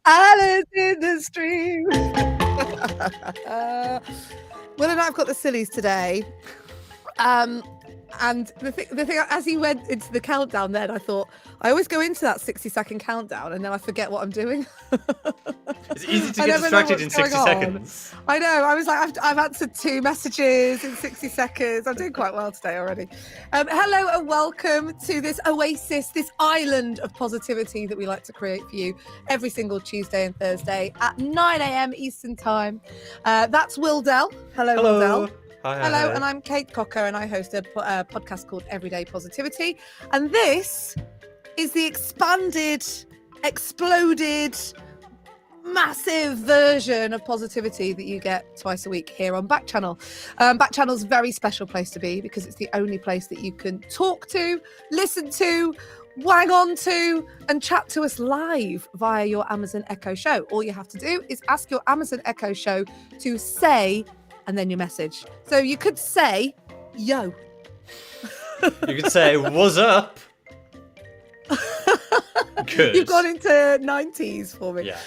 Alice in the stream. Will and I've got the sillies today. And the thing, as he went into the countdown, then I thought I always go into that 60-second countdown, and then I forget what I'm doing. It's easy to get distracted in 60 seconds. I know. I was like, I've answered 2 messages in 60 seconds. I'm doing quite well today already. Hello and welcome to this oasis, this island of positivity that we like to create for you every single Tuesday and Thursday at 9 a.m. Eastern Time. That's Will Dell. Hello, Will Dell. Hello, and I'm Kate Cocker, and I host a podcast called Everyday Positivity. And this is the expanded, exploded, massive version of positivity that you get twice a week here on Backchannel. Backchannel's a very special place to be because it's the only place that you can talk to, listen to, wang on to, and chat to us live via your Amazon Echo Show. All you have to do is ask your Amazon Echo Show to say and then your message. So you could say, yo. You could say, what's up? Good. You've gone into 90s for me. Yeah.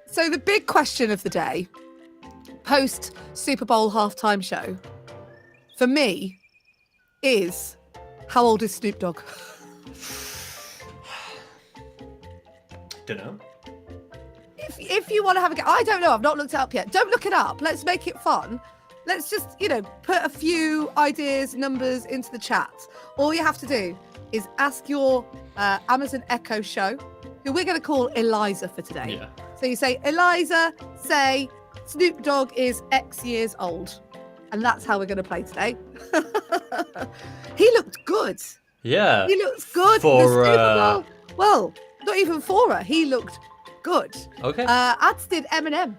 So the big question of the day, post Super Bowl halftime show, for me, is how old is Snoop Dogg? Don't know. If you want to have a go, I don't know. I've not looked it up yet. Don't look it up. Let's make it fun. Let's just, put a few ideas, numbers into the chat. All you have to do is ask your Amazon Echo Show, who we're going to call Eliza for today. Yeah. So you say, Eliza, say Snoop Dogg is X years old. And that's how we're going to play today. He looked good. Yeah. He looked good. For well, not even for her. He looked good. Okay. Ads did Eminem.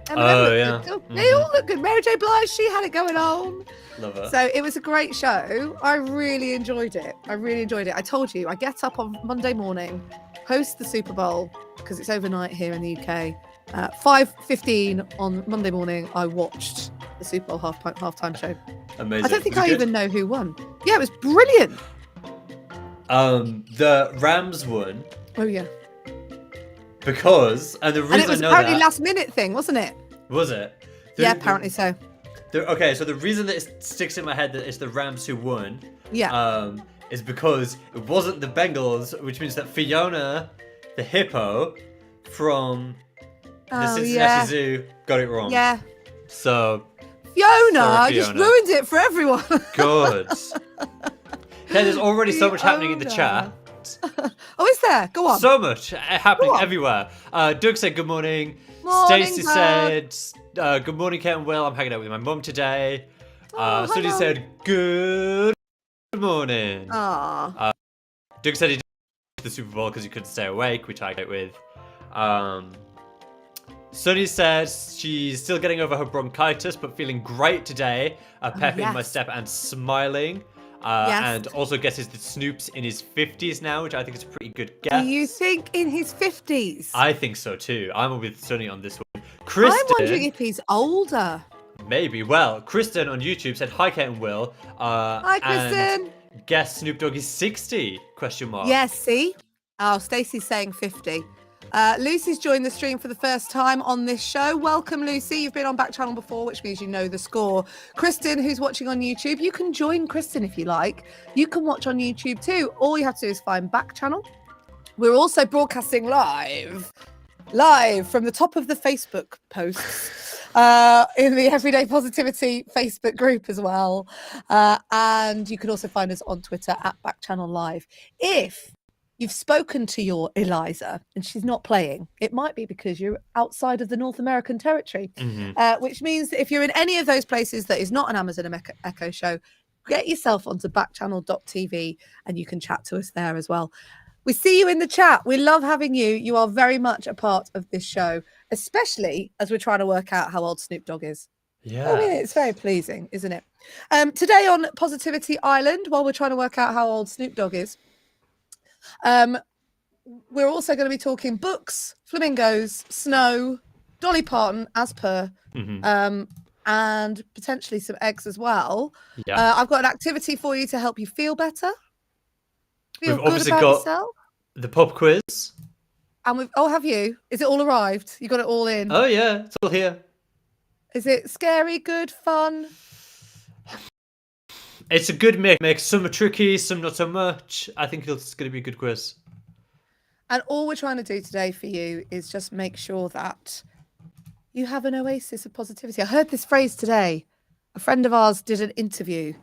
Oh, yeah. Good. They all look good. Mary J. Blige, she had it going on. Love her. So it was a great show. I really enjoyed it. I told you, I get up on Monday morning, host the Super Bowl, because it's overnight here in the UK. 5:15 on Monday morning, I watched the Super Bowl halftime show. Amazing. I don't think I even know who won. Yeah, it was brilliant. The Rams won. Oh, yeah. Because, and the reason it was I know apparently that, last minute thing, wasn't it? Was it? Yeah, apparently so. Okay, so the reason that it sticks in my head that it's the Rams who won, is because it wasn't the Bengals, which means that Fiona, the hippo from the Cincinnati Zoo, got it wrong. Yeah. So Fiona just ruined it for everyone. Good. Okay, there's already so much happening in the chat. Oh, is there? Go on. So much happening everywhere. Doug said good morning. Stacey said good morning, Kate and Will. I'm hanging out with my mum today. Sudi said good morning. Aww. Doug said he did the Super Bowl because he couldn't stay awake, which I get with. Sunny said she's still getting over her bronchitis, but feeling great today. Pepping my step and smiling. And also guesses that Snoop's in his 50s now, which I think is a pretty good guess. Do you think in his 50s? I think so too. I'm with Sunny on this one. Kristen, I'm wondering if he's older. Maybe. Well, Kristen on YouTube said, hi, Kate and Will. Hi, Kristen. And guess Snoop Dogg is 60? Question mark. Yes, see? Oh, Stacey's saying 50. Lucy's joined the stream for the first time on this show. Welcome, Lucy. You've been on Backchannel before, which means you know the score. Kristen, who's watching on YouTube, you can join Kristen if you like. You can watch on YouTube too. All you have to do is find Backchannel. We're also broadcasting live from the top of the Facebook posts in the Everyday Positivity Facebook group as well. And you can also find us on Twitter at Backchannel Live. If you've spoken to your Eliza and she's not playing, it might be because you're outside of the North American territory, which means that if you're in any of those places that is not an Amazon Echo Show, get yourself onto backchannel.tv and you can chat to us there as well. We see you in the chat. We love having you. You are very much a part of this show, especially as we're trying to work out how old Snoop Dogg is. Yeah. I mean, it's very pleasing, isn't it? Today on Positivity Island, while we're trying to work out how old Snoop Dogg is, we're also going to be talking books, flamingos, snow, Dolly Parton, as per, and potentially some eggs as well. Yeah. I've got an activity for you to help you feel better. We've obviously got yourself. The pub quiz. And have you? Is it all arrived? You got it all in? Oh yeah, it's all here. Is it scary, good, fun? It's a good mix. Some are tricky, some not so much. I think it's going to be a good quiz. And all we're trying to do today for you is just make sure that you have an oasis of positivity. I heard this phrase today. A friend of ours did an interview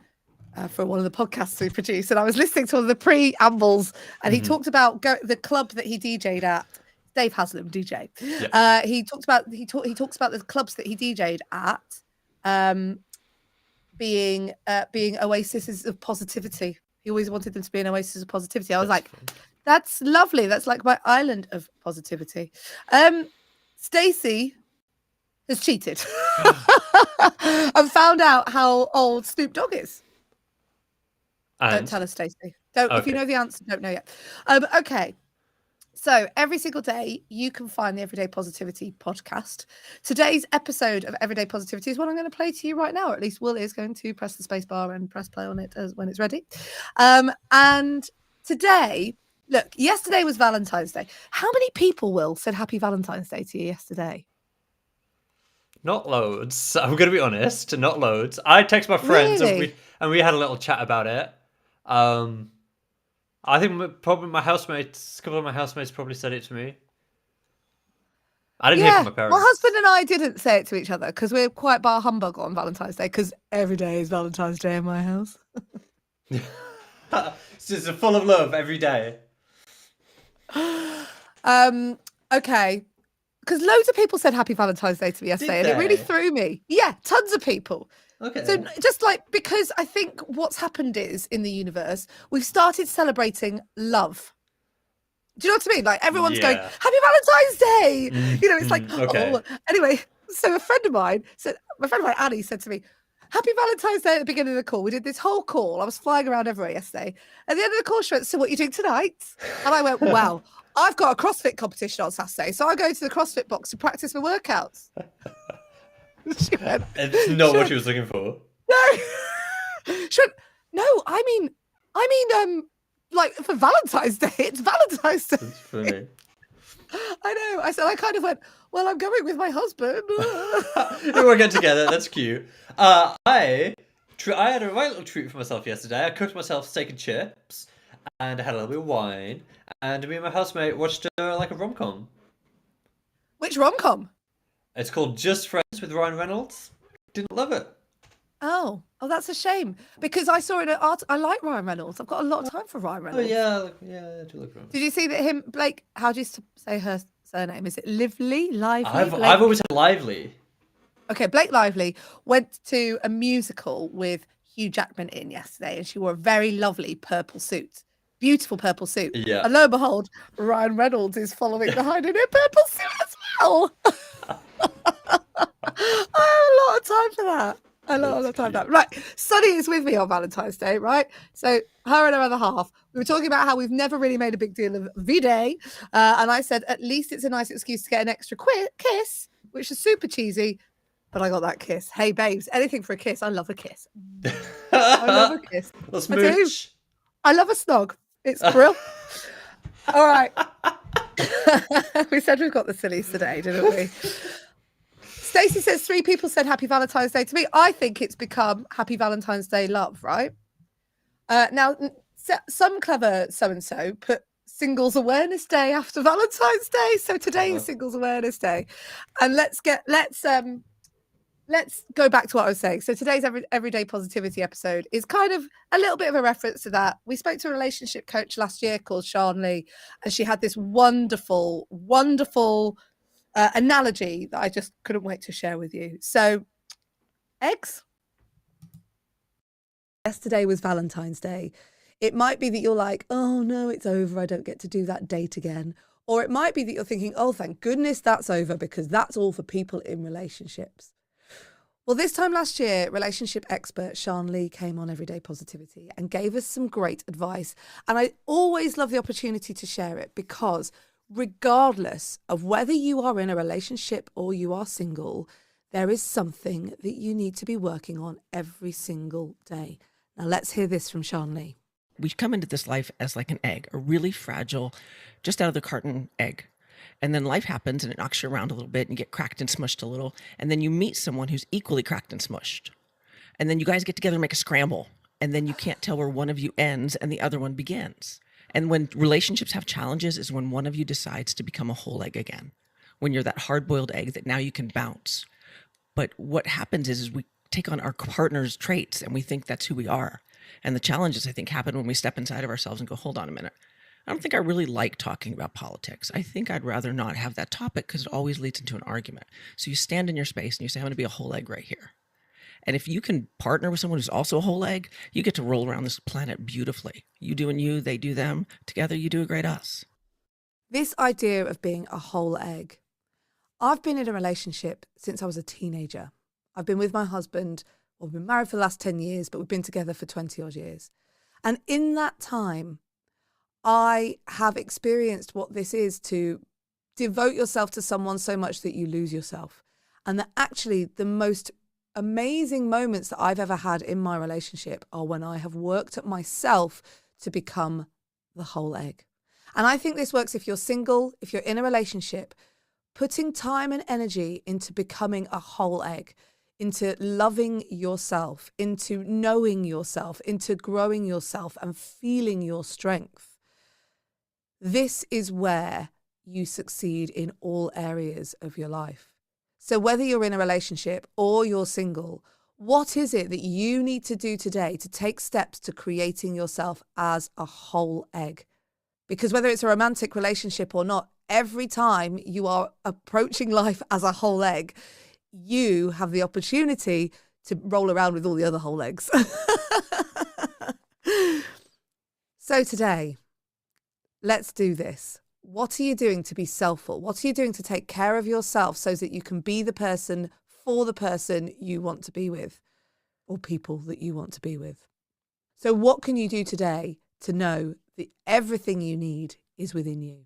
for one of the podcasts we produce, and I was listening to one of the preambles, and he talked about the club that he DJ'd at. Dave Haslam, DJ. Yeah. He talks about the clubs that he DJ'd at being oases of positivity. He always wanted them to be an oasis of positivity. I was like, that's lovely. That's like my island of positivity. Stacey has cheated and found out how old Snoop Dogg is. Don't tell us, Stacey. Don't. Okay. If you know the answer, don't know yet. Okay. So every single day you can find the Everyday Positivity podcast. Today's episode of Everyday Positivity is what I'm going to play to you right now, or at least Will is going to press the space bar and press play on it when it's ready. And today, look, yesterday was Valentine's Day. How many people, Will, said Happy Valentine's Day to you yesterday? Not loads. I'm going to be honest, not loads. I text my friends and we had a little chat about it. I think probably a couple of my housemates probably said it to me. I didn't hear from my parents. My husband and I didn't say it to each other because we're quite bar humbug on Valentine's Day, because every day is Valentine's Day in my house. So it's full of love every day. Okay. Because loads of people said Happy Valentine's Day to me yesterday, and it really threw me. Yeah, tons of people. Okay. So just because I think what's happened is in the universe, we've started celebrating love. Do you know what I mean? Like everyone's going, Happy Valentine's Day. It's like, okay. Oh. Anyway, so my friend of mine, Annie, said to me, Happy Valentine's Day at the beginning of the call. We did this whole call. I was flying around everywhere yesterday. At the end of the call, she went, so what are you doing tonight? And I went, well, I've got a CrossFit competition on Saturday, so I go to the CrossFit box to practice my workouts. She went, it's not what she was looking for. No. She went, no, I mean, like for Valentine's Day, it's Valentine's Day. That's funny. I know. I said, I kind of went, well, I'm going with my husband. We were getting together. That's cute. I had a right little treat for myself yesterday. I cooked myself steak and chips, and I had a little bit of wine, and me and my housemate watched like a rom-com. Which rom-com? It's called Just Friends with Ryan Reynolds. Didn't love it. Oh, that's a shame, because I saw it at art. I like Ryan Reynolds. I've got a lot of time for Ryan Reynolds. Oh yeah, I do like Ryan. Did you see that Blake? How do you say her surname? Is it Lively? Lively? I've always had Lively. Okay, Blake Lively went to a musical with Hugh Jackman in yesterday, and she wore a very lovely purple suit. Beautiful purple suit. Yeah. And lo and behold, Ryan Reynolds is following behind in a purple suit as well. I have a lot of time for that. A lot of time for that. Right. Sunny is with me on Valentine's Day, right? So her and her other half, we were talking about how we've never really made a big deal of V-Day. And I said, at least it's a nice excuse to get an extra kiss, which is super cheesy. But I got that kiss. Hey, babes, anything for a kiss. I love a kiss. I love a kiss. A smooch. I love a snog. It's real. All right. We said we've got the sillies today, didn't we? Stacey says 3 people said Happy Valentine's Day to me. I think it's become Happy Valentine's Day love, right? Now, some clever so-and-so put Singles Awareness Day after Valentine's Day. So today is Singles Awareness Day. And let's go back to what I was saying. So today's Everyday Positivity episode is kind of a little bit of a reference to that. We spoke to a relationship coach last year called Sean Lee, and she had this wonderful, wonderful analogy that I just couldn't wait to share with you. So, eggs. Yesterday was Valentine's Day. It might be that you're like, oh no, it's over. I don't get to do that date again. Or it might be that you're thinking, oh, thank goodness that's over, because that's all for people in relationships. Well, this time last year, relationship expert Sean Lee came on Everyday Positivity and gave us some great advice. And I always love the opportunity to share it, because regardless of whether you are in a relationship or you are single, there is something that you need to be working on every single day. Now, let's hear this from Sean Lee. We come into this life as like an egg, a really fragile, just out of the carton egg. And then life happens and it knocks you around a little bit and you get cracked and smushed a little. And then you meet someone who's equally cracked and smushed. And then you guys get together and make a scramble. And then you can't tell where one of you ends and the other one begins. And when relationships have challenges is when one of you decides to become a whole egg again. When you're that hard-boiled egg that now you can bounce. But what happens is we take on our partner's traits and we think that's who we are. And the challenges, I think, happen when we step inside of ourselves and go, hold on a minute. I don't think I really like talking about politics. I think I'd rather not have that topic because it always leads into an argument. So you stand in your space and you say, I'm going to be a whole egg right here. And if you can partner with someone who's also a whole egg, you get to roll around this planet beautifully. You doing you, they do them. Together, you do a great us. This idea of being a whole egg. I've been in a relationship since I was a teenager. I've been with my husband, we've been married for the last 10 years, but we've been together for 20 odd years. And in that time, I have experienced what this is to devote yourself to someone so much that you lose yourself. And that actually the most amazing moments that I've ever had in my relationship are when I have worked at myself to become the whole egg. And I think this works if you're single, if you're in a relationship, putting time and energy into becoming a whole egg, into loving yourself, into knowing yourself, into growing yourself and feeling your strength. This is where you succeed in all areas of your life. So whether you're in a relationship or you're single, what is it that you need to do today to take steps to creating yourself as a whole egg? Because whether it's a romantic relationship or not, every time you are approaching life as a whole egg, you have the opportunity to roll around with all the other whole eggs. So today, let's do this. What are you doing to be selfful? What are you doing to take care of yourself so that you can be the person for the person you want to be with or people that you want to be with? So what can you do today to know that everything you need is within you?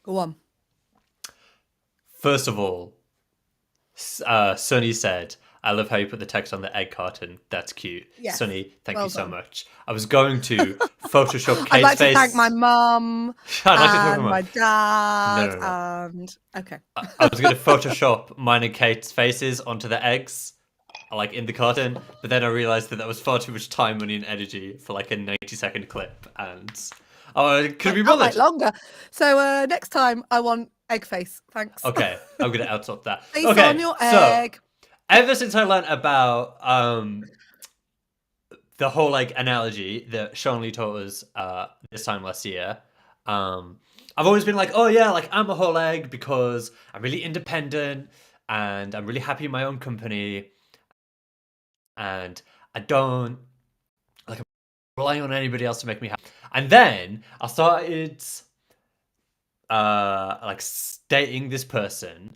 Go on. First of all, Sunny said, I love how you put the text on the egg carton. That's cute. Yes. Sunny, thank Well you so done. much. I was going to Photoshop Kate's face. I'd like to thank my mum and my dad. No. And okay. I was going to Photoshop mine and Kate's faces onto the eggs, like in the carton, but then I realized that was far too much time, money, and energy for like a 90-second clip, and it could be bothered. Longer. So next time I want egg face. Thanks. Okay, I'm going to outsource that. Face okay, on your egg. So, ever since I learned about the whole like analogy that Sean Lee taught us this time last year, I've always been like, oh yeah, like I'm a whole egg because I'm really independent and I'm really happy in my own company, and I don't like rely on anybody else to make me happy. And then I started like dating this person,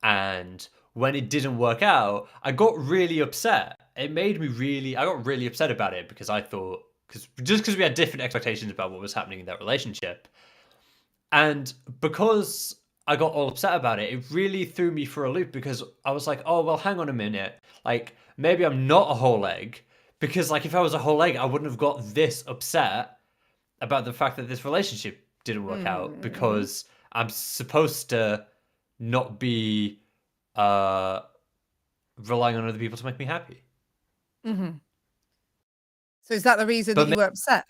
and when it didn't work out, I got really upset. I got really upset about it because I thought, because we had different expectations about what was happening in that relationship. And because I got all upset about it, it really threw me for a loop, because I was like, oh, well, hang on a minute. Like, maybe I'm not a whole egg, because like if I was a whole egg, I wouldn't have got this upset about the fact that this relationship didn't work out, because I'm supposed to not be relying on other people to make me happy. Mm-hmm. So is that the reason that you were upset?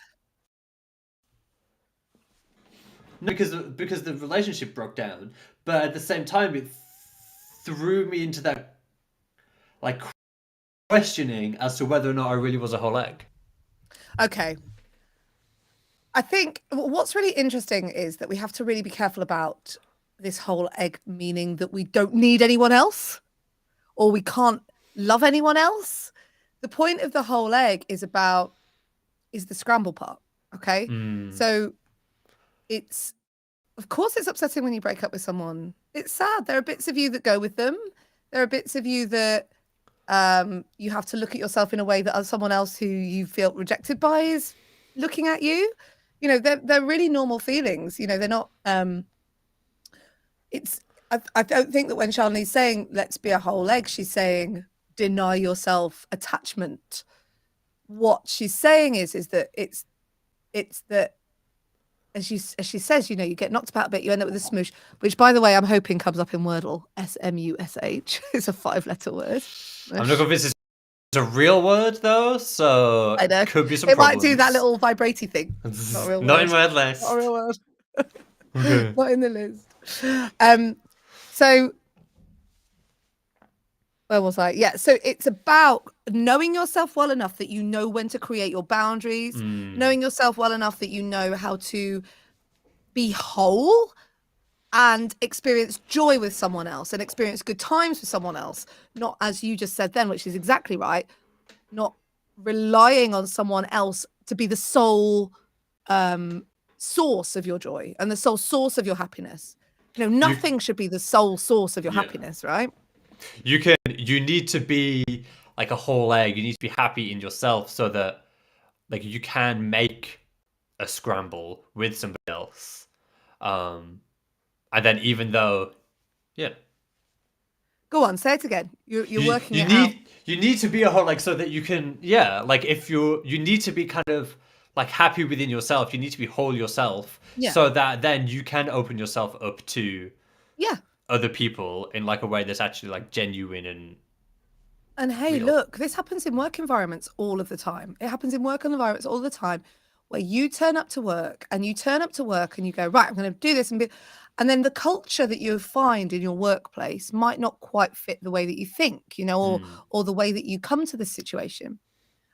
No, because the relationship broke down, but at the same time, it threw me into that like questioning as to whether or not I really was a whole egg. Okay. I think what's really interesting is that we have to really be careful about this whole egg, meaning that we don't need anyone else or we can't love anyone else. The point of the whole egg is the scramble part. Okay. So of course it's upsetting when you break up with someone. It's sad. There are bits of you that go with them. There are bits of you that you have to look at yourself in a way that someone else who you feel rejected by is looking at you. You know, they're really normal feelings. You know, they're not. I don't think that when Shanley's saying let's be a whole egg, she's saying deny yourself attachment. What she's saying is that it's that as she says, you know, you get knocked about a bit, you end up with a smoosh, which, by the way, I'm hoping comes up in Wordle. SMUSH. It's a 5-letter word. I'm not convinced it's a real word though, so I know. could be some It problems. might do that little vibratey thing. Not a real Not word. in word list. Not a real word. Okay. Not in the list. So where was I? Yeah. So it's about knowing yourself well enough that you know when to create your boundaries, knowing yourself well enough that you know how to be whole and experience joy with someone else and experience good times with someone else. Not, as you just said then, which is exactly right, not relying on someone else to be the sole source of your joy and the sole source of your happiness. You know, nothing should be the sole source of your happiness, right? You need to be like a whole egg. You need to be happy in yourself so that like you can make a scramble with somebody else. And then even though, yeah. Go on, say it again. You're working it out. You need to be a whole, like, so that you can, yeah, like if you need to be kind of like happy within yourself. You need to be whole yourself, so that then you can open yourself up to other people in like a way that's actually like genuine and hey, real. look, this happens in work environments all of the time. It happens in work environments all the time, where you turn up to work and you go, right, I'm going to do this and then the culture that you find in your workplace might not quite fit the way that you think, you know, or the way that you come to the situation.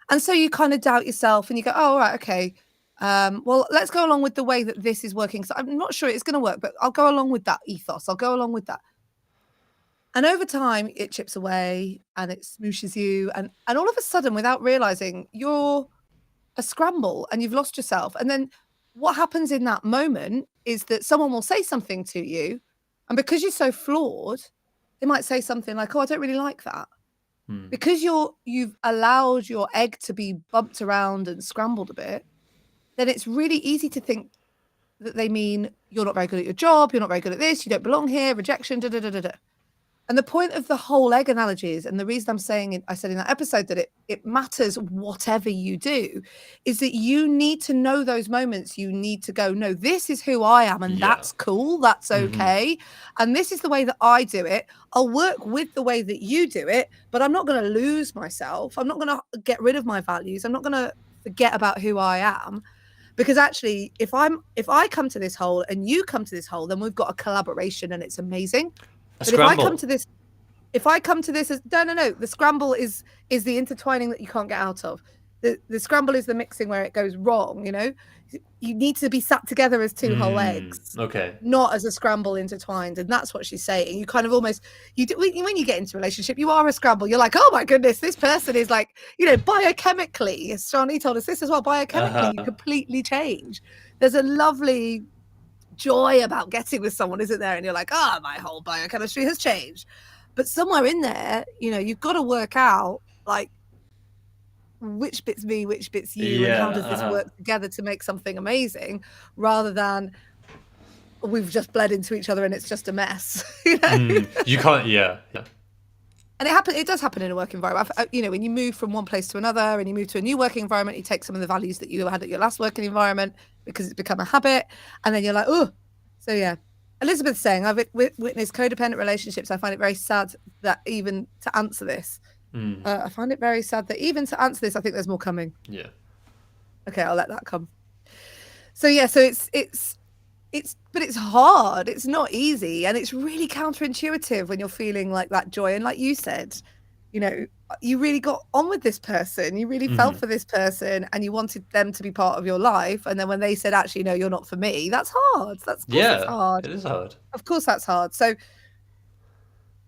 And so you kind of doubt yourself and you go, oh, right, okay. Well, let's go along with the way that this is working. So I'm not sure it's going to work, but I'll go along with that ethos. I'll go along with that. And over time, it chips away and it smooshes you. And all of a sudden, without realizing, you're a scramble and you've lost yourself. And then what happens in that moment is that someone will say something to you. And because you're so flawed, they might say something like, oh, I don't really like that. Because you've allowed your egg to be bumped around and scrambled a bit, then it's really easy to think that they mean you're not very good at your job, you're not very good at this, you don't belong here, rejection, da da da da da. And the point of the whole egg analogy is, and the reason I'm saying it, I said in that episode that it matters whatever you do, is that you need to know those moments. You need to go, no, this is who I am, and that's cool, that's okay. And this is the way that I do it. I'll work with the way that you do it, but I'm not going to lose myself. I'm not going to get rid of my values. I'm not going to forget about who I am. Because actually, if I come to this hole and you come to this hole, then we've got a collaboration and it's amazing. But if I come to this as no, the scramble is the intertwining that you can't get out of. The scramble is the mixing where it goes wrong, you know? You need to be sat together as two whole eggs. Okay. Not as a scramble intertwined. And that's what she's saying. You kind of almost, when you get into a relationship, you are a scramble. You're like, oh my goodness, this person is like, you know, biochemically, as Shawnee told us this as well, biochemically, you completely change. There's a lovely joy about getting with someone, isn't there? And you're like, oh, my whole biochemistry has changed. But somewhere in there, you know, you've got to work out like which bit's me, which bit's you, and how does this work together to make something amazing, rather than we've just bled into each other and it's just a mess. You know? You can't, And it does happen in a work environment. You know, when you move from one place to another and you move to a new working environment, you take some of the values that you had at your last working environment because it's become a habit. And then you're like, oh, so yeah. Elizabeth's saying, I've witnessed codependent relationships. I find it very sad that even to answer this, I find it very sad that even to answer this, I think there's more coming. Yeah. Okay, I'll let that come. So yeah, so but it's hard. It's not easy, and it's really counterintuitive when you're feeling like that joy. And like you said, you know, you really got on with this person. You really felt for this person, and you wanted them to be part of your life. And then when they said, "Actually, no, you're not for me," that's hard. That's hard. It is hard. Of course, that's hard. So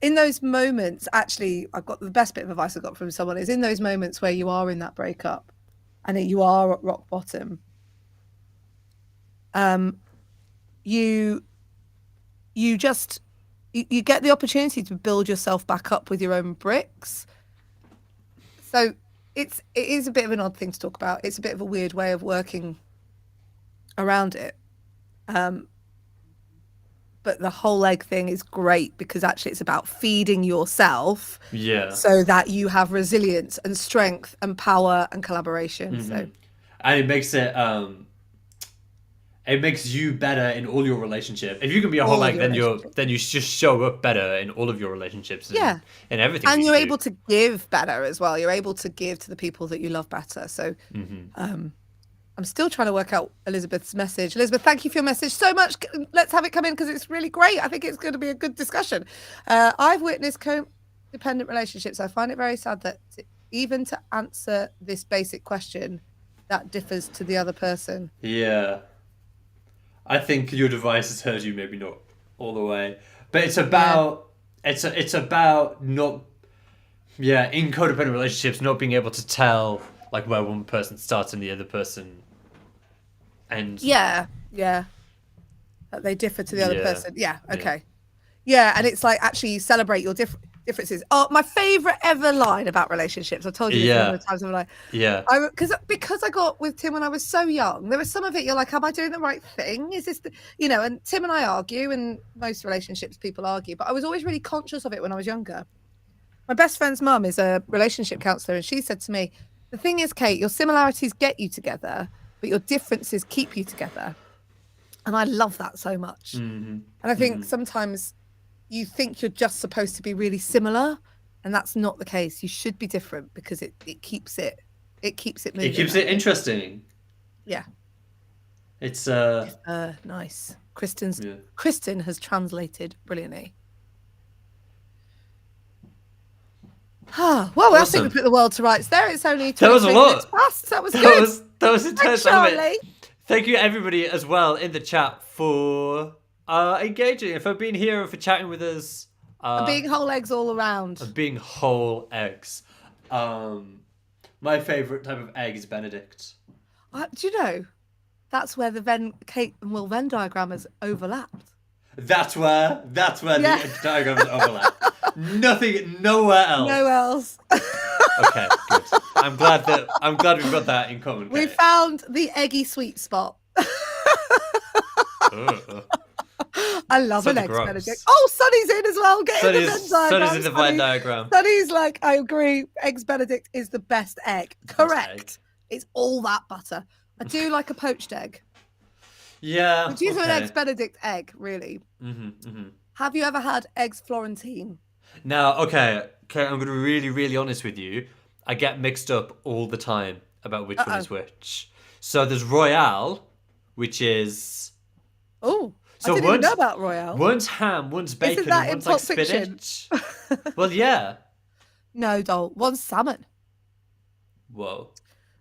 in those moments, actually, I've got the best bit of advice I got from someone is in those moments where you are in that breakup and you are at rock bottom. You get the opportunity to build yourself back up with your own bricks. So it is a bit of an odd thing to talk about. It's a bit of a weird way of working around it. But the whole egg thing is great because actually it's about feeding yourself so that you have resilience and strength and power and collaboration. So, and it makes it it makes you better in all your relationships. If you can be a All whole of egg, your then relationships. you just show up better in all of your relationships. Yeah. And everything. And that you're you able do. to give better as well. You're able to give to the people that you love better. So I'm still trying to work out Elizabeth's message. Elizabeth, thank you for your message so much. Let's have it come in because it's really great. I think it's going to be a good discussion. I've witnessed codependent relationships. I find it very sad that even to answer this basic question, that differs to the other person. Yeah. I think your device has heard you, maybe not all the way, but it's about it's about not in codependent relationships not being able to tell like where one person starts and the other person ends. Yeah, that they differ to the other Yeah. person. Yeah, okay. Yeah, and it's like actually you celebrate your differences. Oh, my favorite ever line about relationships. I've told you this a number of times. I'm like, because I got with Tim when I was so young. There was some of it you're like, am I doing the right thing? Is this and Tim and I argue, and most relationships people argue, but I was always really conscious of it when I was younger. My best friend's mum is a relationship counselor, and she said to me, the thing is, Kate, your similarities get you together, but your differences keep you together. And I love that so much. And I think sometimes you think you're just supposed to be really similar, and that's not the case. You should be different because it keeps it moving. It keeps it interesting. Yeah. It's nice. Kristen has translated brilliantly. Well, I think we put the world to rights there. It's only 23 minutes past. That was good. That was intense. Thanks, Charlie. Thank you, everybody, as well in the chat for engaging and for being here and for chatting with us. And being whole eggs all around. And being whole eggs. My favourite type of egg is Benedict. Do you know? That's where the Kate and Will Venn diagram has overlapped. That's where the diagrams overlap. Nowhere else. No else. Okay, good. I'm glad we've got that in common. We found the eggy sweet spot. I love an eggs Benedict. Oh, Sunny's in as well. Sunny's in the Venn diagram. Sunny's like, I agree. Eggs Benedict is the best egg. Correct. It's all that butter. I do like a poached egg. Yeah. Which is an eggs Benedict egg, really. Have you ever had eggs Florentine? Now, okay, I'm going to be really, really honest with you. I get mixed up all the time about which one is which. So there's Royale, which is... Oh, so I didn't even know about Royale. One's ham, one's bacon, and one's like spinach. Well, yeah. No, doll. One's salmon. Whoa.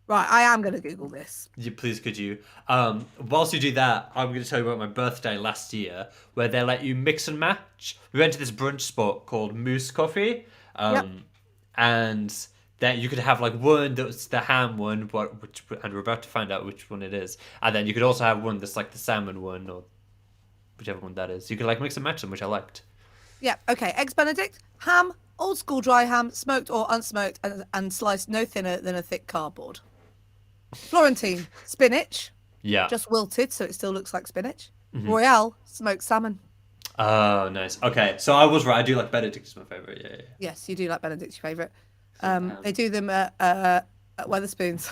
Right, I am going to Google this. Please, could you? Whilst you do that, I'm going to tell you about my birthday last year, where they let you mix and match. We went to this brunch spot called Moose Coffee, and that you could have like one that's the ham one, and we're about to find out which one it is, and then you could also have one that's like the salmon one, or whichever one that is. You could like mix and match them, which I liked. Yeah. Okay. Eggs Benedict, ham, old school dry ham, smoked or unsmoked, and sliced no thinner than a thick cardboard. Florentine, spinach. Yeah. Just wilted, so it still looks like spinach. Royale, smoked salmon. Oh, nice. Okay, so I was right. I do like Benedict is my favourite. Yeah. Yes, you do like Benedict's your favourite. They do them at Wetherspoons.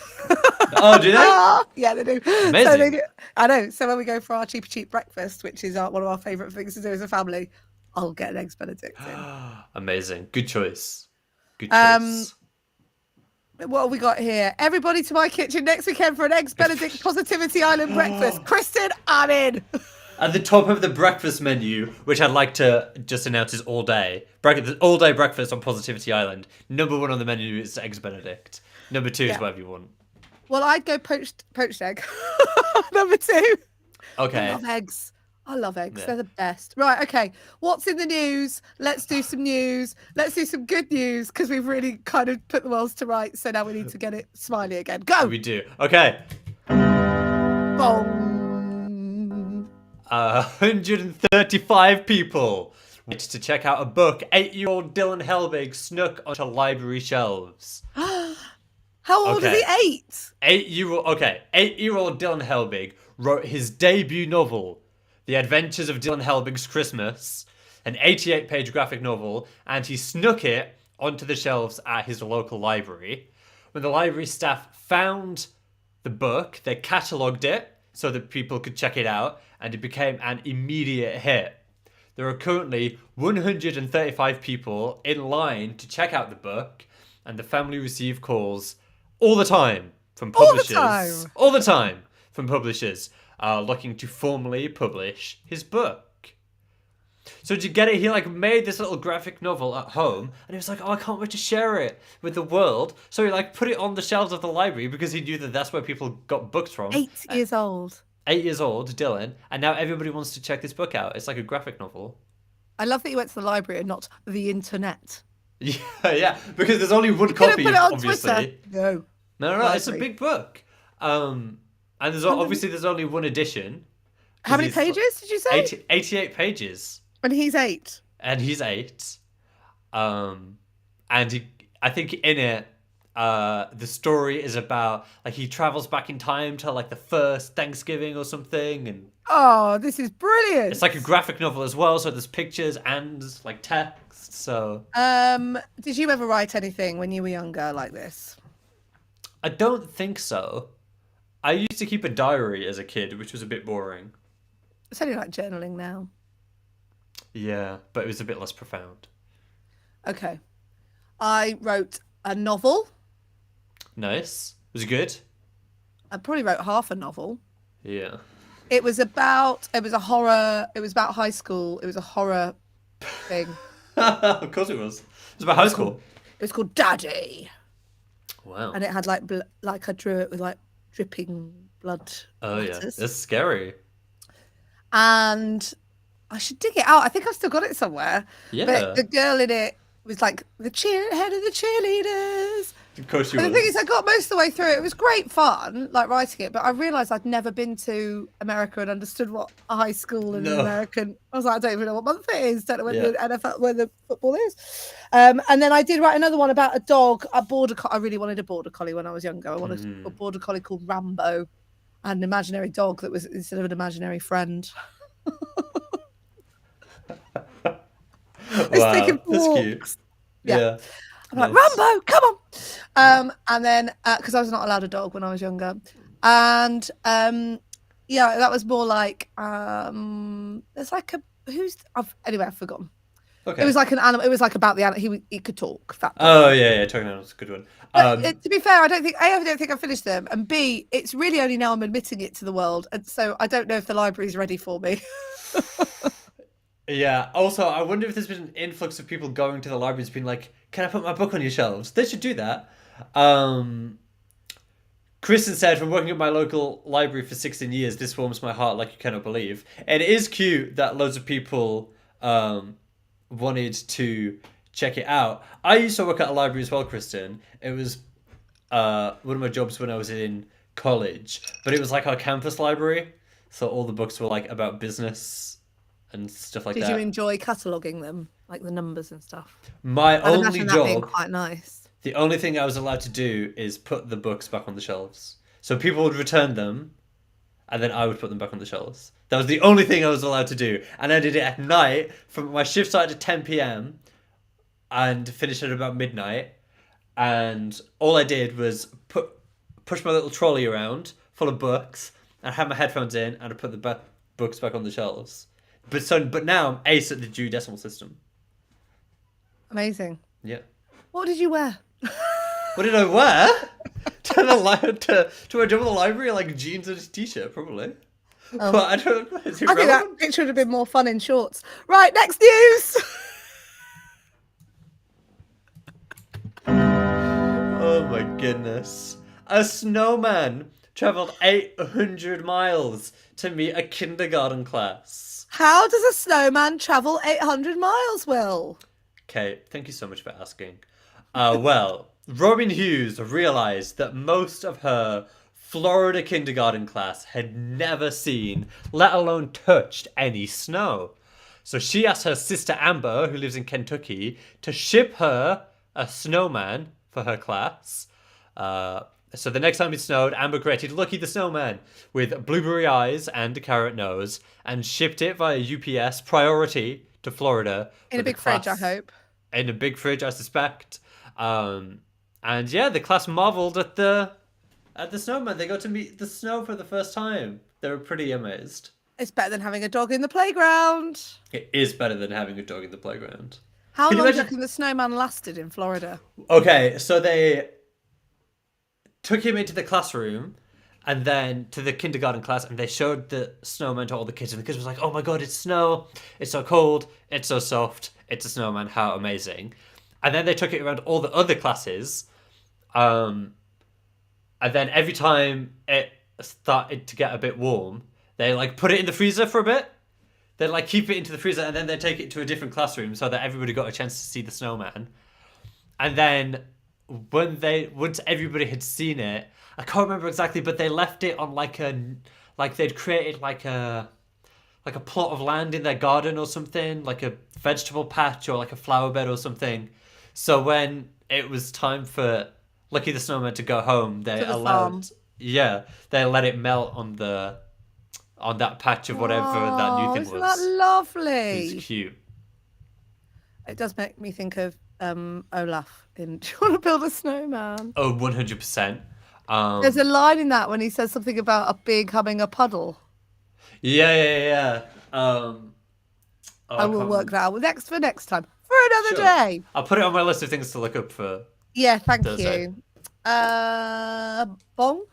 Oh, do they? Yeah, they do. Amazing. So they do. I know. So when we go for our cheap breakfast, which is one of our favourite things to do as a family, I'll get an eggs Benedict in. Amazing. Good choice. Good choice. What have we got here? Everybody to my kitchen next weekend for an Eggs Benedict Positivity Island breakfast. Kristen, I'm in. At the top of the breakfast menu, which I'd like to just announce is all day breakfast on Positivity Island. Number 1 on the menu is Eggs Benedict. Number 2 is whatever you want. Well, I'd go poached egg. Number 2. Okay. I love eggs. Yeah. They're the best. Right, okay. What's in the news? Let's do some news. Let's do some good news because we've really kind of put the world to rights. So now we need to get it smiley again. Go! We do. Okay. Boom. 135 people went to check out a book 8-year-old Dylan Helbig snuck onto library shelves. How old is he? 8? 8-year-old Dylan Helbig wrote his debut novel, The Adventures of Dylan Helbig's Christmas, an 88-page graphic novel, and he snuck it onto the shelves at his local library. When the library staff found the book, they catalogued it, so that people could check it out, and it became an immediate hit. There are currently 135 people in line to check out the book, and the family receive calls all the time from publishers. All the time from publishers looking to formally publish his book. So did you get it? He like made this little graphic novel at home, and he was like, "Oh, I can't wait to share it with the world." So he like put it on the shelves of the library because he knew that that's where people got books from. 8 years old. 8 years old, Dylan, and now everybody wants to check this book out. It's like a graphic novel. I love that you went to the library and not the internet. Yeah, because there's only one copy, put it on obviously. Twitter. No, it's a big book. And there's only one edition. How many pages did you say? 88 pages. And he's 8. And he's 8. And I think in it, the story is about like he travels back in time to like the first Thanksgiving or something, and oh, this is brilliant. It's like a graphic novel as well, so there's pictures and like text. So did you ever write anything when you were younger like this? I don't think so. I used to keep a diary as a kid, which was a bit boring. It's only like journaling now. Yeah, but it was a bit less profound. Okay. I wrote a novel. Nice. Was it good? I probably wrote half a novel. Yeah. It was about high school. It was a horror thing. Of course it was. It was about high school. It was called Daddy. Wow. And it had like I drew it with like dripping blood. Oh letters. Yeah, that's scary. And I should dig it out. I think I've still got it somewhere. Yeah. But the girl in it was like the head of the cheerleaders. Of course you But was. the thing is, I got most of the way through it. It was great fun, like writing it. But I realised I'd never been to America and understood what a high school and an American. I was like, I don't even know what month it is. Don't know when the NFL, where the football is. And then I did write another one about a dog, a border. I really wanted a border collie when I was younger. I wanted a border collie called Rambo, and an imaginary dog that was instead of an imaginary friend. Wow, that's cute. Yeah. I'm like, Rambo, come on. And then, because I was not allowed a dog when I was younger. And, yeah, that was more like, there's like anyway, I've forgotten. Okay. It was like an animal. It was like about the animal. He could talk. Oh, yeah, talking animals, a good one. To be fair, I don't think I finished them. And B, it's really only now I'm admitting it to the world. And so I don't know if the library's ready for me. Yeah. Also, I wonder if there's been an influx of people going to the libraries being like, "Can I put my book on your shelves?" They should do that. Kristen said, "From working at my local library for 16 years, this warms my heart like you cannot believe." And it is cute that loads of people wanted to check it out. I used to work at a library as well, Kristen. It was one of my jobs when I was in college, but it was like our campus library, so all the books were like about business and stuff like that. Did you enjoy cataloguing them, like the numbers and stuff? My only job, being quite nice. The only thing I was allowed to do is put the books back on the shelves. So people would return them, and then I would put them back on the shelves. That was the only thing I was allowed to do. And I did it at night. From my shift started at 10 p.m. and finished at about midnight. And all I did was push my little trolley around full of books, and I had my headphones in, and I put the books back on the shelves. But now I'm ace at the Dewey Decimal System. Amazing. Yeah. What did you wear? What did I wear? to my job at the library, like jeans and a t-shirt, probably. Oh. But I don't know. Is it I think that picture would have been more fun in shorts. Right, next news. Oh my goodness. A snowman travelled 800 miles to meet a kindergarten class. How does a snowman travel 800 miles, Will? Okay, thank you so much for asking. Well, Robin Hughes realised that most of her Florida kindergarten class had never seen, let alone touched, any snow. So she asked her sister Amber, who lives in Kentucky, to ship her a snowman for her class. So the next time it snowed, Amber created Lucky the Snowman with blueberry eyes and a carrot nose and shipped it via UPS priority to Florida. In a big fridge, I hope. In a big fridge, I suspect. And yeah, the class marveled at the snowman. They got to meet the snow for the first time. They were pretty amazed. It's better than having a dog in the playground. It is better than having a dog in the playground. How long do you reckon the snowman lasted in Florida? Okay, so they took him into the classroom and then to the kindergarten class, and they showed the snowman to all the kids, and the kids was like, oh my god, it's snow, it's so cold, it's so soft, it's a snowman, how amazing. And then they took it around all the other classes, and then every time it started to get a bit warm, they like put it in the freezer for a bit. They'd like keep it into the freezer, and then they'd take it to a different classroom so that everybody got a chance to see the snowman. And then once everybody had seen it, I can't remember exactly, but they left it on they'd created like a plot of land in their garden or something, like a vegetable patch or like a flower bed or something. So when it was time for Lucky the Snowman to go home, they they let it melt on that patch of whatever that new thing was. Isn't that lovely? It's cute. It does make me think of Olaf in Do You Want to Build a Snowman? Oh, 100%. There's a line in that when he says something about a big humming a puddle. Yeah. I will work that out for next time. For another day. I'll put it on my list of things to look up for. Yeah, thank Thursday. you. Bong?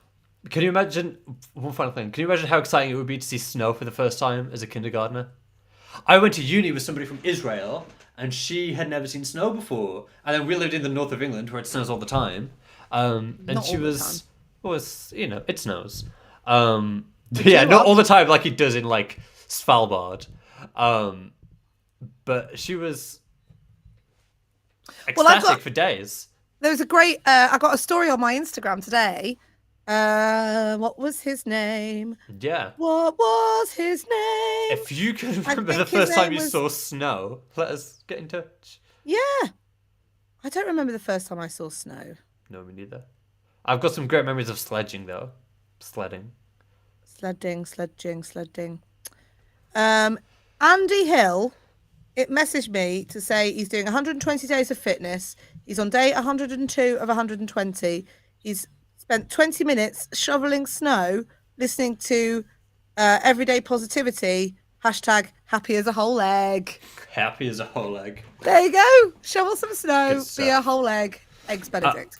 Can you imagine, one final thing, can you imagine how exciting it would be to see snow for the first time as a kindergartner? I went to uni with somebody from Israel, and she had never seen snow before. And then we lived in the north of England, where it snows all the time. And Not she all the was, it snows. Yeah, not all the time like it does in, like, Svalbard. But she was ecstatic for days. There was a great, I got a story on my Instagram today. What was his name? Yeah. What was his name? If you can remember the first time you saw snow, let us get in touch. Yeah. I don't remember the first time I saw snow. No, me neither. I've got some great memories of sledging, though. Sledding. Andy Hill, it messaged me to say he's doing 120 days of fitness. He's on day 102 of 120. He's spent 20 minutes shoveling snow, listening to Everyday Positivity, # happy as a whole egg. Happy as a whole egg. There you go. Shovel some snow, be a whole egg. Eggs Benedict.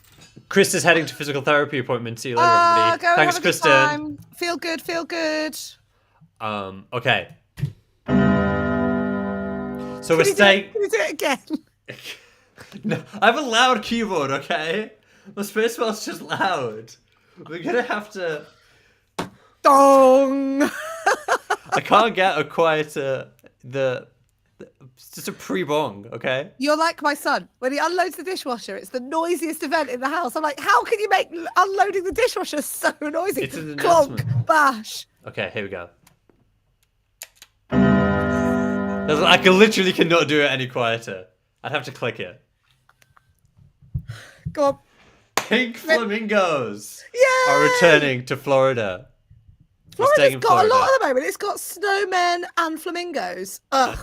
Chris is heading to physical therapy appointment. See you later, everybody. Go Thanks, have a good Kristen. time. Feel good. Okay. So we're staying. Can you do it again? No, I have a loud keyboard, okay? My spacebar's just loud. We're gonna have to. Dong! I can't get a quieter. It's just a pre-bong, okay? You're like my son. When he unloads the dishwasher, it's the noisiest event in the house. I'm like, how can you make unloading the dishwasher so noisy? It's an Clonk, announcement. bash. Okay, here we go. I literally cannot do it any quieter. I'd have to click it. Go on. Pink flamingos Yay! are returning to Florida. Florida's got a lot at the moment. It's got snowmen and flamingos. Ugh.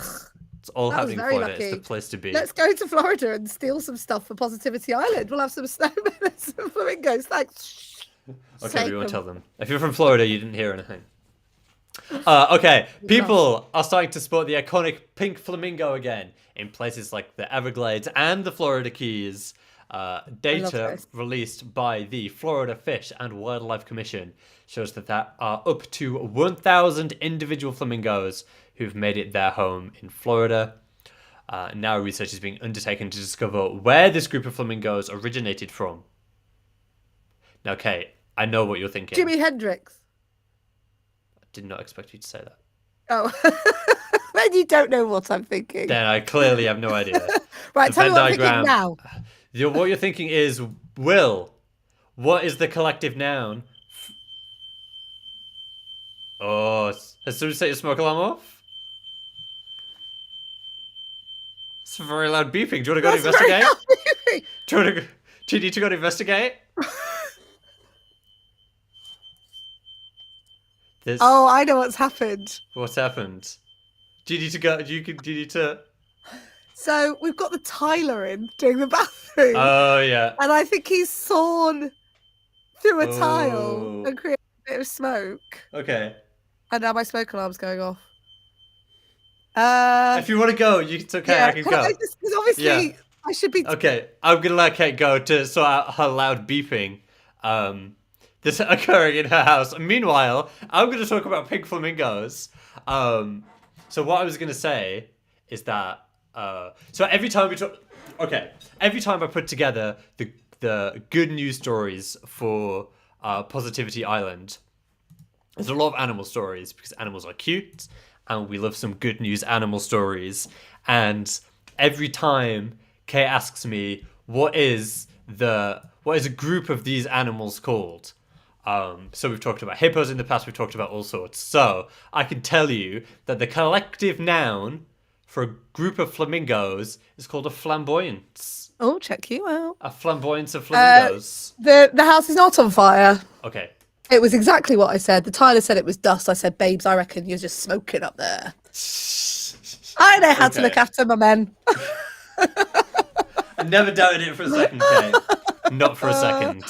It's all happening in Florida. Lucky. It's the place to be. Let's go to Florida and steal some stuff for Positivity Island. We'll have some snowmen and some flamingos. Thanks. Okay, we won't tell them. If you're from Florida, you didn't hear anything. Okay, people are starting to spot the iconic pink flamingo again in places like the Everglades and the Florida Keys. Data released by the Florida Fish and Wildlife Commission shows that there are up to 1,000 individual flamingos who've made it their home in Florida. Now research is being undertaken to discover where this group of flamingos originated from. Now, Kate, I know what you're thinking. Jimi Hendrix. I did not expect you to say that. Oh, then you don't know what I'm thinking. Then I clearly have no idea. Right, tell me what I'm thinking now. What you're thinking is, Will, what is the collective noun? Oh, has somebody set your smoke alarm off? It's a very loud beeping. Do you want to go to investigate? Do you need to go to investigate? Oh, I know what's happened. What's happened? Do you need to go? Do you need to? So we've got the Tyler in doing the bathroom. Oh yeah. And I think he's sawn through a tile and created a bit of smoke. Okay. And now my smoke alarm's going off. If you want to go, it's okay. Yeah, I can go. Because obviously I should be. Okay, I'm gonna let Kate go to sort out her loud beeping. This occurring in her house. Meanwhile, I'm gonna talk about pink flamingos. So what I was gonna say is that so every time I put together the good news stories for Positivity Island, there's a lot of animal stories because animals are cute and we love some good news animal stories. And every time Kay asks me, what is a group of these animals called? So we've talked about hippos in the past, we've talked about all sorts. So I can tell you that the collective noun for a group of flamingos is called a flamboyance. Oh, check you out. A flamboyance of flamingos. The house is not on fire. Okay. It was exactly what I said. The Tyler said it was dust. I said, babes, I reckon you're just smoking up there. I know how to look after my men. I never doubted it for a second, Kay. Not for a second.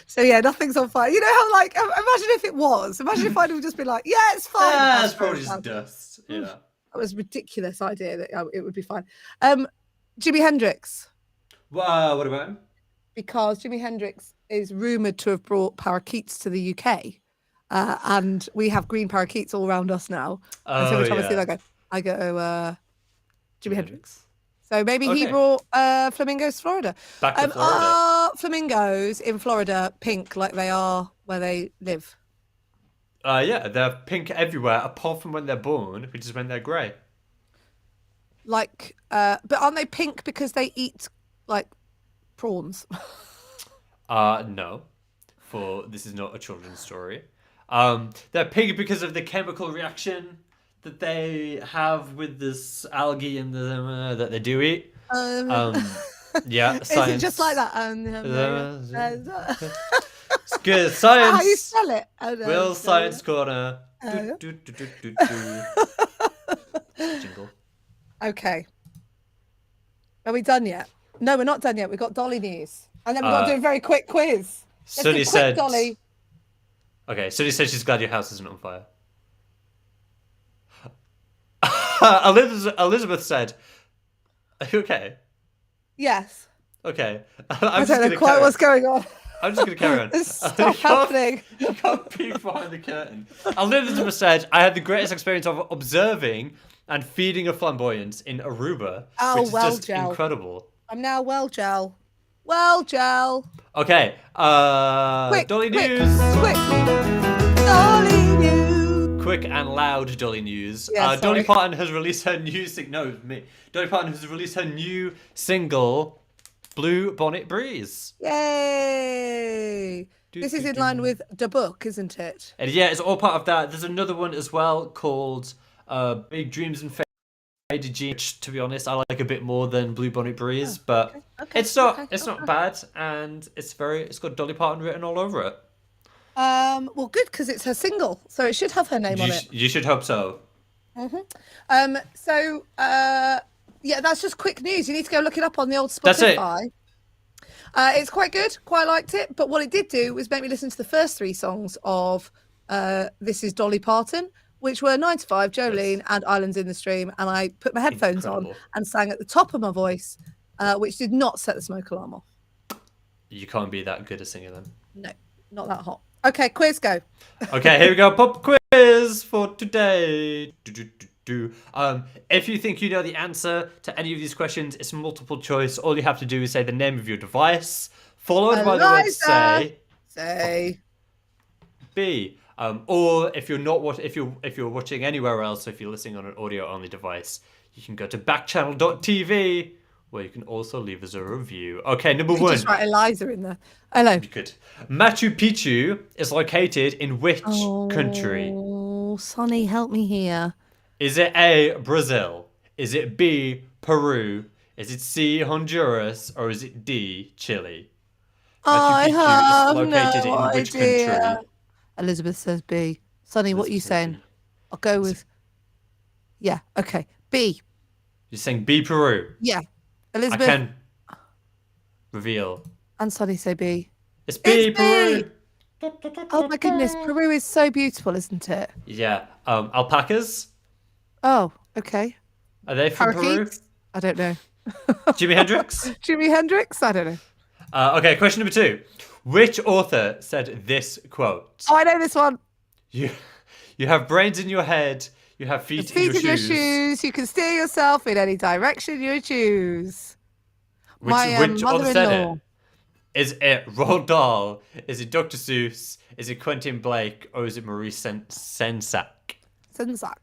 So yeah, nothing's on fire. You know how, like, imagine if it was. Imagine if I'd have just been like, yeah, it's fine. It's probably just dust. Yeah. That was a ridiculous idea that it would be fine. Jimi Hendrix. What about him? Because Jimi Hendrix is rumoured to have brought parakeets to the UK. And we have green parakeets all around us now. And so every time I see that, I go, Jimi Hendrix. So maybe he brought flamingos to Florida. Back to Florida. Are flamingos in Florida pink like they are where they live? Yeah, they're pink everywhere apart from when they're born, which is when they're grey. Like, but aren't they pink because they eat like prawns? No. For this is not a children's story. They're pink because of the chemical reaction that they have with this algae in the that they do eat. Yeah, science. Is it just like that? It's good science. How you spell it? Will Science Corner. Jingle. Okay. Are we done yet? No, we're not done yet. We've got Dolly news. And then we've got to do a very quick quiz. Sunny said... Dolly. Okay, Sunny said she's glad your house isn't on fire. Elizabeth said, are you okay? Yes. Okay. I don't know quite what's going on. I'm just going to carry on. Stop happening. You can't peek behind the curtain. Elizabeth said, I had the greatest experience of observing and feeding a flamboyance in Aruba, which is just incredible. I'm now well gel. Well gel. Okay. Dolly news. Quick. Dolly news. Quick and loud Dolly news. Yeah, Dolly Parton has released her new Dolly Parton has released her new single, Blue Bonnet Breeze. Yay! This is in line with the book, isn't it? And yeah, it's all part of that. There's another one as well called Big Dreams and Faded Jeans, which, to be honest, I like a bit more than Blue Bonnet Breeze, but it's not bad, and it's got Dolly Parton written all over it. Well, good, because it's her single, so it should have her name on it. You should hope so. So yeah, that's just quick news. You need to go look it up on the old Spotify. That's it. It's quite good. Quite liked it. But what it did do was make me listen to the first 3 songs of This Is Dolly Parton, which were 9 to 5, Jolene, and Islands in the Stream. And I put my headphones on and sang at the top of my voice, which did not set the smoke alarm off. You can't be that good at singing then. No, not that hot. Okay, quiz go. Okay, here we go. Pop quiz for today. If you think you know the answer to any of these questions, it's multiple choice. All you have to do is say the name of your device, followed by the word say. B. Or if you're watching anywhere else, if you're listening on an audio-only device, you can go to backchannel.tv, where you can also leave us a review. Okay, number 1. Just write Eliza in there. Hello. You could. Machu Picchu is located in which country? Oh, Sonny, help me here. Is it A, Brazil? Is it B, Peru? Is it C, Honduras? Or is it D, Chile? I have located no in which idea. country? Elizabeth says B. Sonny, what are you saying? I'll go with... Yeah, okay. B. You're saying B, Peru? Yeah. Elizabeth... I can reveal. And Sonny say B. It's B, Peru! Oh my goodness, Peru is so beautiful, isn't it? Yeah. Alpacas? Oh, okay. Are they from Peru? Parakeets? I don't know. Jimi Hendrix? Jimi Hendrix? I don't know. Okay, question number 2. Which author said this quote? Oh, I know this one. You, you have brains in your head. You have feet in your shoes. You can steer yourself in any direction you choose. Which My author said mother-in-law. it? Is it Roald Dahl? Is it Dr. Seuss? Is it Quentin Blake? Or is it Maurice Sensac? Sensac.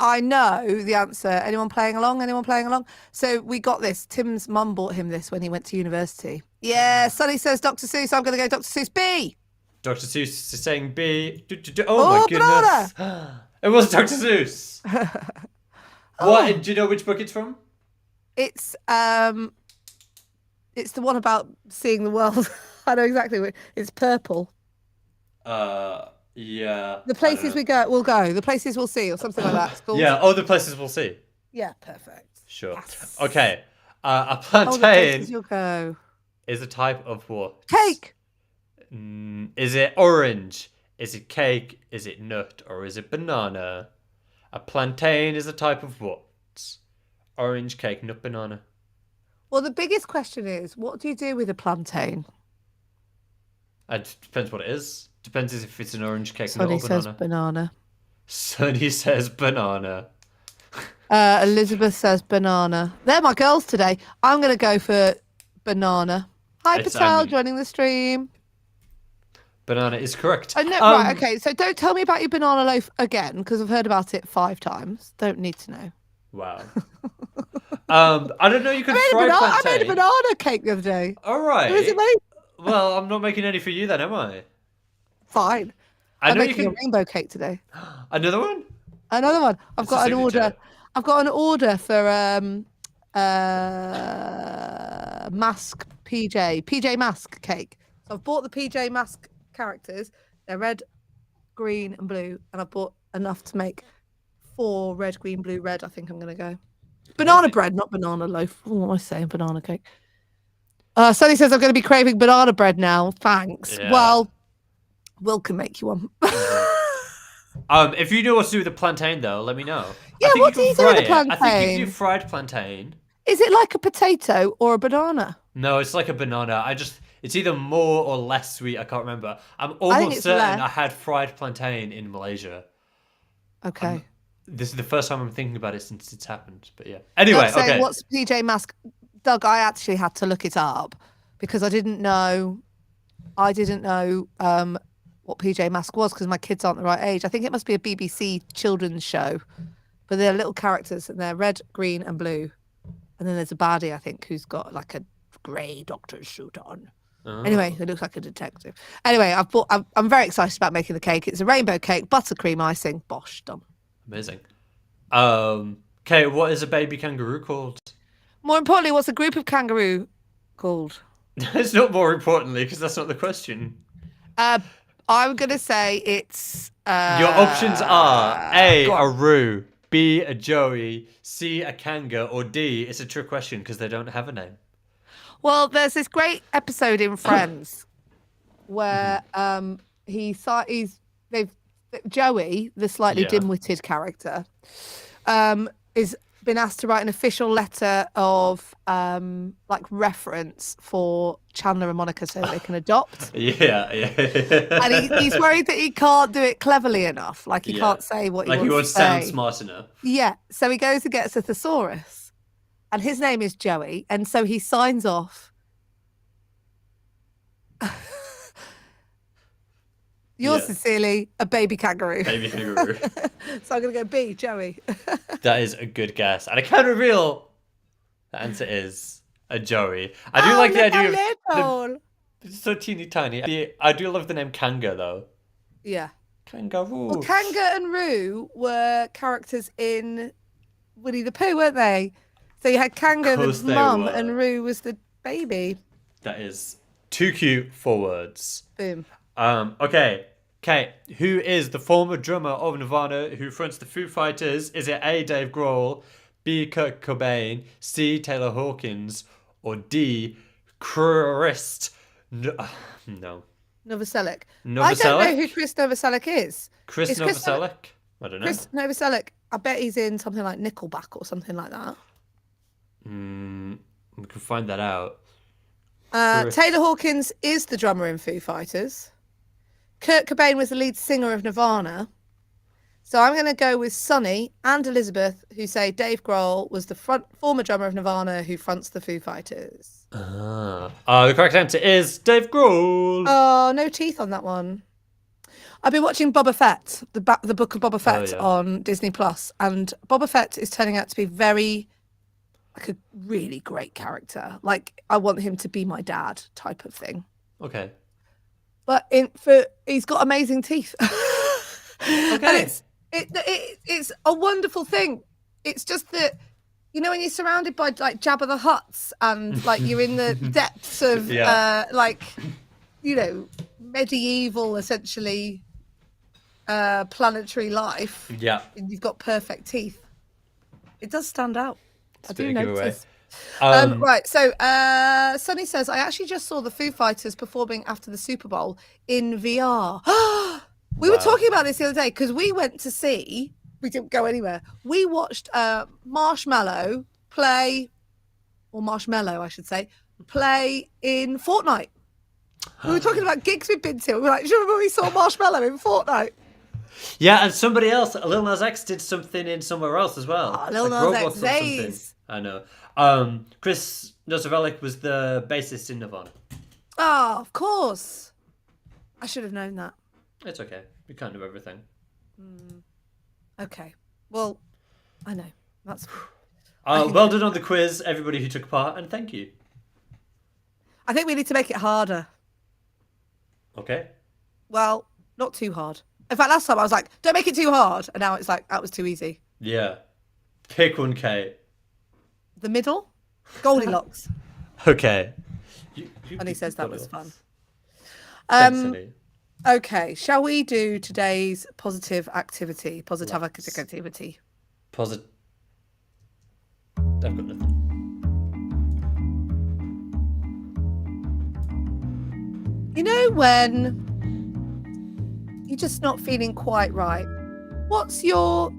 I know the answer. Anyone playing along? Anyone playing along? So we got this. Tim's mum bought him this when he went to university. Yeah, Sonny says Dr. Seuss. I'm going to go Dr. Seuss B. Dr. Seuss is saying B. Oh my banana. goodness. It was Dr. Seuss. What? Do you know which book it's from? It's the one about seeing the world. I know exactly what it's purple. Yeah. The places we'll go. The places we'll see, or something like that. It's called. Yeah. Oh, the places we'll see. Yeah, perfect. Sure. Yes. Okay. A Oh, the plantain places you'll go. is a type of what? Cake. Is it orange? Is it cake? Is it nut? Or is it banana? A plantain is a type of what? Orange, cake, nut, banana. Well, the biggest question is, what do you do with a plantain? It depends what it is. Depends if it's an orange cake, Sonny nut, or banana. says banana. Sonny says banana. Elizabeth says banana. They're my girls today. I'm going to go for banana. Hi, Patel, joining the stream. Banana is correct. Oh, no, right, okay. So don't tell me about your banana loaf again, because I've heard about it 5 times. Don't need to know. Wow. I don't know. You could fry plantain. I made a banana cake the other day. All right. Who is it made? Well, I'm not making any for you then, am I? Fine. I'm making a rainbow cake today. Another one? Another one. I've It's got a an order. signature. I've got an order for mask PJ mask cake. So I've bought the PJ mask characters. They're red, green, and blue, and I've bought enough to make 4 red, green, blue, red. I think I'm gonna go banana bread, not banana loaf. What am I saying? Banana cake. Sonny says I'm going to be craving banana bread now. Thanks. Yeah. Well, Will can make you one. If you know what to do with the plantain, though, let me know. Yeah, what do you do with the plantain? I think you can do fried plantain. Is it like a potato or a banana? No, it's like a banana. It's either more or less sweet. I can't remember. I'm almost certain less. I had fried plantain in Malaysia. Okay. This is the first time I'm thinking about it since it's happened. But yeah. Anyway, okay. What's PJ mask? Doug, I actually had to look it up because I didn't know what PJ Mask was because my kids aren't the right age. I think it must be a BBC children's show, but they're little characters and they're red, green, and blue. And then there's a baddie, I think, who's got like a grey doctor's suit on. Oh. Anyway, it looks like a detective. Anyway, I'm very excited about making the cake. It's a rainbow cake, buttercream icing. Bosh, done. Amazing. Okay, what is a baby kangaroo called? More importantly, what's a group of kangaroo called? It's not more importantly because that's not the question. I'm going to say it's... Your options are A, a roo, B, a joey, C, a kanga, or D, it's a trick question because they don't have a name. Well, there's this great episode in Friends where Joey, the slightly dim-witted character, is been asked to write an official letter of reference for Chandler and Monica so that they can adopt. Yeah. And he's worried that he can't do it cleverly enough. Like he can't say what he wants to say. Like he wants to sound smart enough. Yeah. So he goes and gets a thesaurus. And his name is Joey. And so he signs off. Yours sincerely, a baby kangaroo. Baby kangaroo. So I'm going to go B, Joey. That is a good guess. And I can reveal the answer is a joey. I do like the idea of it's so teeny tiny. I do love the name Kanga though. Yeah. Kangaroo. Well, Kanga and Roo were characters in Winnie the Pooh, weren't they? So you had Kanga, the mum, and Roo was the baby. That is too cute for words. Boom. Okay. Who is the former drummer of Nirvana who fronts the Foo Fighters? Is it A, Dave Grohl, B, Kurt Cobain, C, Taylor Hawkins, or D, Chris? No. Novoselic. Novoselic? I don't know who Chris Novoselic is. Chris Novoselic? I don't know. Chris Novoselic. I bet he's in something like Nickelback or something like that. We can find that out. Taylor Hawkins is the drummer in Foo Fighters. Kurt Cobain was the lead singer of Nirvana. So I'm going to go with Sonny and Elizabeth, who say Dave Grohl was the former drummer of Nirvana who fronts the Foo Fighters. The correct answer is Dave Grohl. Oh, no teeth on that one. I've been watching Boba Fett, the book of Boba Fett on Disney Plus, and Boba Fett is turning out to be like a really great character. Like, I want him to be my dad type of thing. Okay. But he's got amazing teeth. Okay. And it's a wonderful thing. It's just that, you know, when you're surrounded by like Jabba the Hutts and like you're in the depths of like, you know, medieval essentially planetary life. Yeah. And you've got perfect teeth. It does stand out. I do notice. Right, so Sonny says, I actually just saw the Foo Fighters performing after the Super Bowl in VR. We were talking about this the other day because we didn't go anywhere. We watched Marshmallow play in Fortnite. We were talking about gigs we've been to. We were like, do you remember we saw Marshmallow in Fortnite? Yeah, and somebody else, Lil Nas X, did something in somewhere else as well. Oh, Lil Nas X. I know. Chris Novoselic was the bassist in Nirvana. Oh, of course. I should have known that. It's okay. We can't do everything. Okay. Well, I know. That's well done on the quiz, everybody who took part, and thank you. I think we need to make it harder. Okay. Well, not too hard. In fact, last time I was like, don't make it too hard. And now it's like, that was too easy. Yeah. Pick one, Kate. The middle? Goldilocks. Okay. And he says that was fun. Thanks, Sunny. Okay, shall we do today's positive activity? Positive activity. I've got nothing. You know when you're just not feeling quite right? What's your...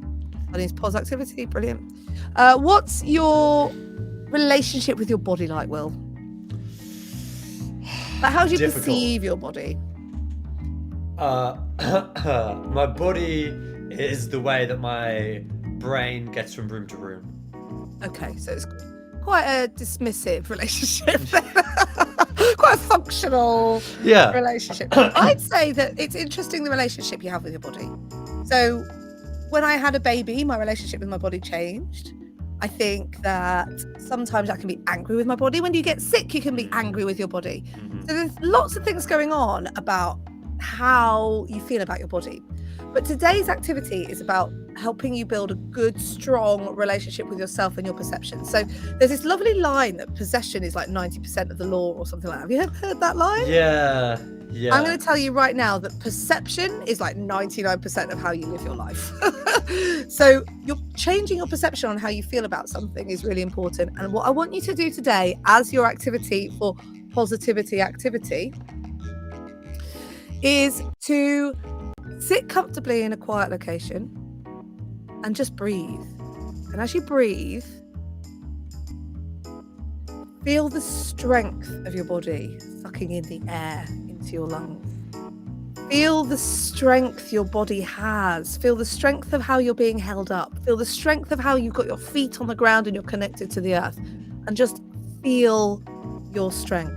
That is pause activity, brilliant. What's your relationship with your body like, Will? Like, how do you perceive your body? My body is the way that my brain gets from room to room. Okay, so it's quite a dismissive relationship. Quite a functional relationship. I'd say that it's interesting, the relationship you have with your body. So when I had a baby, my relationship with my body changed. I think that sometimes I can be angry with my body. When you get sick, you can be angry with your body. Mm-hmm. So there's lots of things going on about how you feel about your body. But today's activity is about helping you build a good, strong relationship with yourself and your perception. So there's this lovely line that possession is like 90% of the law or something like that. Have you heard that line? Yeah. I'm going to tell you right now that perception is like 99% of how you live your life. So you're changing your perception on how you feel about something is really important. And what I want you to do today as your activity for positivity activity is to sit comfortably in a quiet location and just breathe. And as you breathe, feel the strength of your body sucking in the air into your lungs. Feel the strength your body has. Feel the strength of how you're being held up. Feel the strength of how you've got your feet on the ground and you're connected to the earth. And just feel your strength.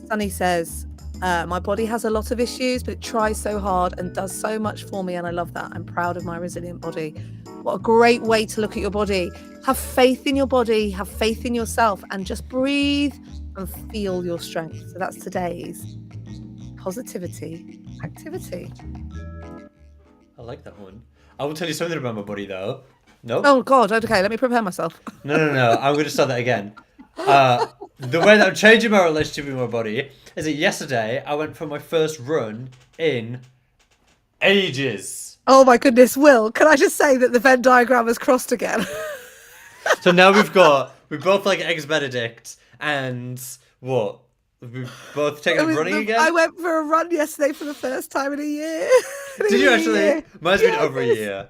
Sunny says, my body has a lot of issues, but it tries so hard and does so much for me, and I love that. I'm proud of my resilient body. What a great way to look at your body. Have faith in your body, have faith in yourself, and just breathe and feel your strength. So that's today's positivity activity. I like that one. I will tell you something about my body, though. Nope. Oh, God. Okay, let me prepare myself. No. I'm going to start that again. The way that I'm changing my relationship with my body is that yesterday I went for my first run in ages. Oh my goodness, Will, can I just say that the Venn diagram has crossed again? So now we both like eggs Benedict and what? We both taken up running again? I went for a run yesterday for the first time in a year. Did you actually? Year. Mine's been over a year.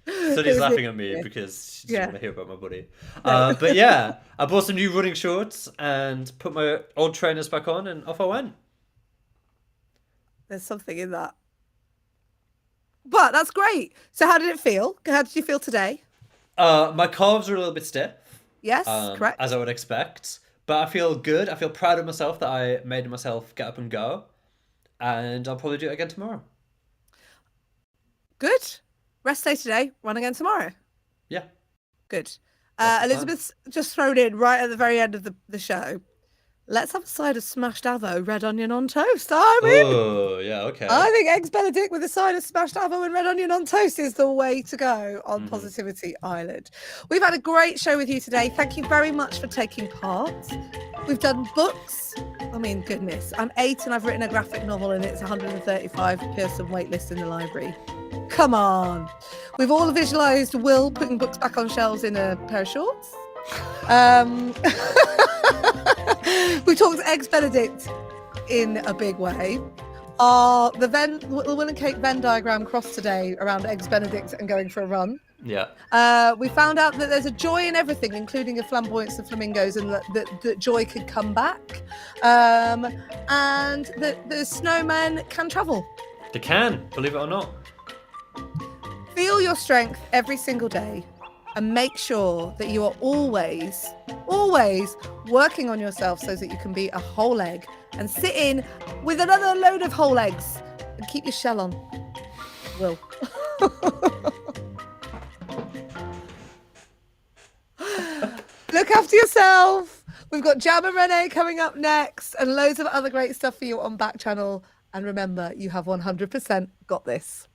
Sonny's laughing at me because she doesn't want to hear about my body. No. But yeah, I bought some new running shorts and put my old trainers back on, and off I went. There's something in that. But that's great. So how did it feel? How did you feel today? My calves are a little bit stiff. Yes, correct. As I would expect. But I feel good. I feel proud of myself that I made myself get up and go. And I'll probably do it again tomorrow. Good. Rest day today, run again tomorrow. Yeah. Good. Elizabeth's just thrown in right at the very end of the show. Let's have a side of smashed avo, red onion on toast. Oh, yeah, okay. I think eggs Benedict with a side of smashed avo and red onion on toast is the way to go on Positivity Island. We've had a great show with you today. Thank you very much for taking part. We've done books. I mean, goodness, I'm 8 and I've written a graphic novel and it's 135 person wait list in the library. Come on. We've all visualised Will putting books back on shelves in a pair of shorts. We talked eggs Benedict in a big way. The Will and Kate Venn diagram crossed today around eggs Benedict and going for a run. Yeah. We found out that there's a joy in everything, including a flamboyance of flamingos, and that joy could come back. And that the snowmen can travel. They can, believe it or not. Feel your strength every single day. And make sure that you are always working on yourself so that you can be a whole egg and sit in with another load of whole eggs and keep your shell on. Will. Look after yourself. We've got Jam and Renee coming up next and loads of other great stuff for you on Backchannel. And remember, you have 100% got this.